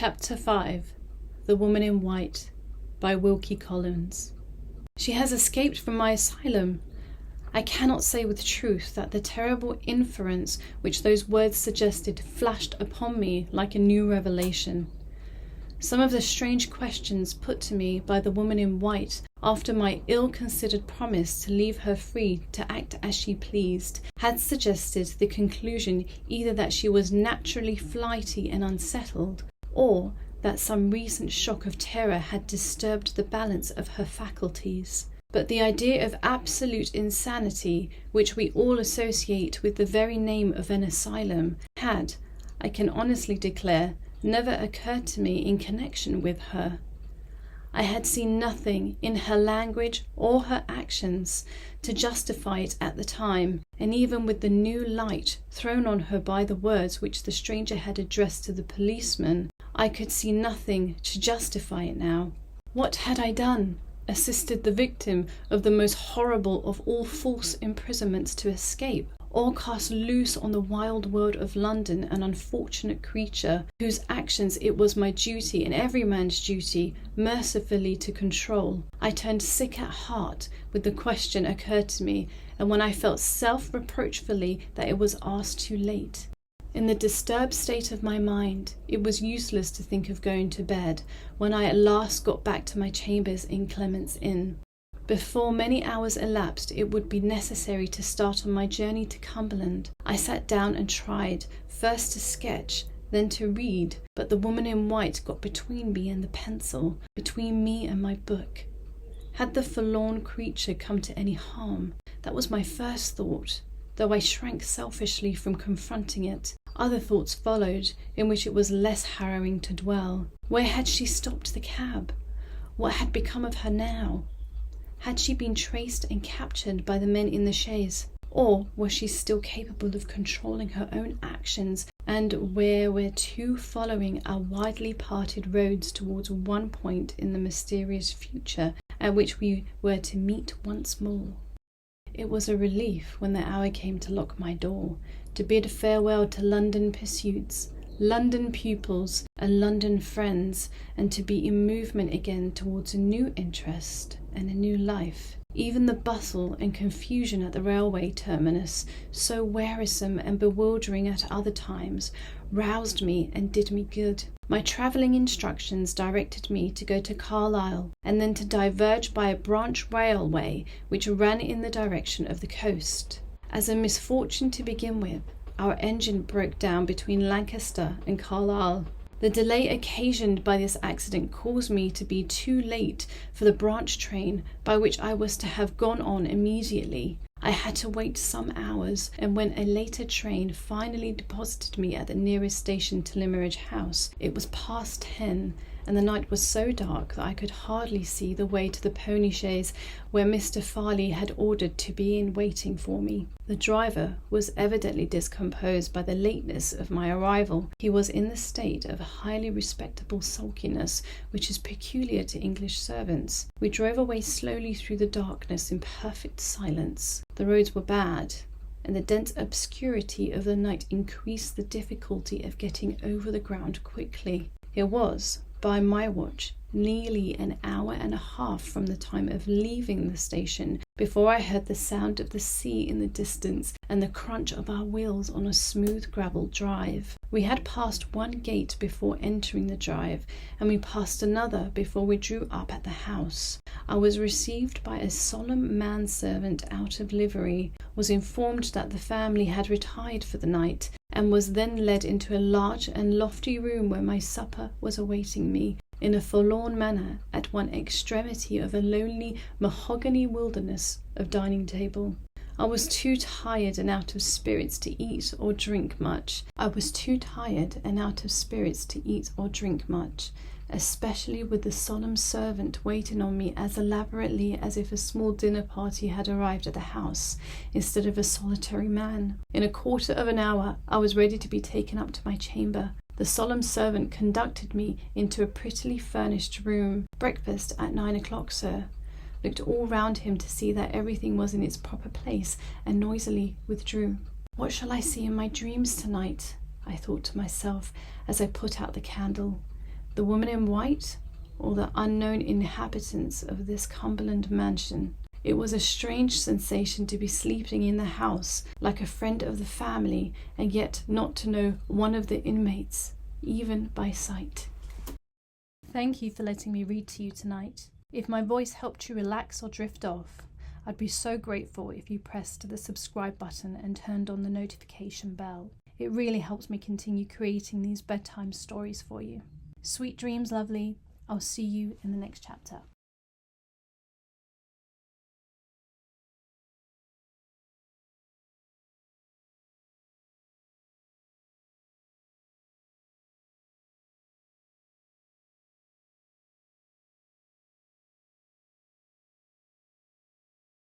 Chapter 5 The Woman in White by Wilkie Collins. She has escaped from my asylum. I cannot say with truth that the terrible inference which those words suggested flashed upon me like a new revelation. Some of the strange questions put to me by the woman in white after my ill-considered promise to leave her free to act as she pleased had suggested the conclusion either that she was naturally flighty and unsettled, or that some recent shock of terror had disturbed the balance of her faculties. But the idea of absolute insanity, which we all associate with the very name of an asylum, had, I can honestly declare, never occurred to me in connection with her. I had seen nothing in her language or her actions to justify it at the time, and even with the new light thrown on her by the words which the stranger had addressed to the policeman, I could see nothing to justify it now. What had I done? Assisted the victim of the most horrible of all false imprisonments to escape, or cast loose on the wild world of London an unfortunate creature whose actions it was my duty and every man's duty mercifully to control? I turned sick at heart when the question occurred to me, and when I felt self-reproachfully that it was asked too late. In the disturbed state of my mind, it was useless to think of going to bed when I at last got back to my chambers in Clement's Inn. Before many hours elapsed, it would be necessary to start on my journey to Cumberland. I sat down and tried, first to sketch, then to read, but the woman in white got between me and the pencil, between me and my book. Had the forlorn creature come to any harm? That was my first thought, though I shrank selfishly from confronting it. Other thoughts followed, in which it was less harrowing to dwell. Where had she stopped the cab? What had become of her now? Had she been traced and captured by the men in the chaise? Or was she still capable of controlling her own actions, and where were two following our widely parted roads towards one point in the mysterious future at which we were to meet once more? It was a relief when the hour came to lock my door, to bid farewell to London pursuits, London pupils, and London friends, and to be in movement again towards a new interest and a new life. Even the bustle and confusion at the railway terminus, so wearisome and bewildering at other times, roused me and did me good. My travelling instructions directed me to go to Carlisle, and then to diverge by a branch railway which ran in the direction of the coast. As a misfortune to begin with, our engine broke down between Lancaster and Carlisle. The delay occasioned by this accident caused me to be too late for the branch train by which I was to have gone on immediately. I had to wait some hours, and when a later train finally deposited me at the nearest station to Limeridge House, it was past 10, and the night was so dark that I could hardly see the way to the pony chaise where Mr. Farley had ordered to be in waiting for me. The driver was evidently discomposed by the lateness of my arrival. He was in the state of highly respectable sulkiness which is peculiar to English servants. We drove away slowly through the darkness in perfect silence. The roads were bad, and the dense obscurity of the night increased the difficulty of getting over the ground quickly. It was, by my watch, nearly an hour and a half from the time of leaving the station before I heard the sound of the sea in the distance and the crunch of our wheels on a smooth gravel drive. We had passed one gate before entering the drive, and we passed another before we drew up at the house. I was received by a solemn manservant out of livery, was informed that the family had retired for the night, and was then led into a large and lofty room where my supper was awaiting me, in a forlorn manner, at one extremity of a lonely mahogany wilderness of dining table. I was too tired and out of spirits to eat or drink much. Especially with the solemn servant waiting on me as elaborately as if a small dinner party had arrived at the house, instead of a solitary man. In a quarter of an hour I was ready to be taken up to my chamber. The solemn servant conducted me into a prettily furnished room. "Breakfast at 9 o'clock, sir," looked all round him to see that everything was in its proper place, and noisily withdrew. "What shall I see in my dreams tonight?" I thought to myself as I put out the candle. The woman in white, or the unknown inhabitants of this Cumberland mansion? It was a strange sensation to be sleeping in the house like a friend of the family, and yet not to know one of the inmates, even by sight. Thank you for letting me read to you tonight. If my voice helped you relax or drift off, I'd be so grateful if you pressed the subscribe button and turned on the notification bell. It really helps me continue creating these bedtime stories for you. Sweet dreams, lovely. I'll see you in the next chapter.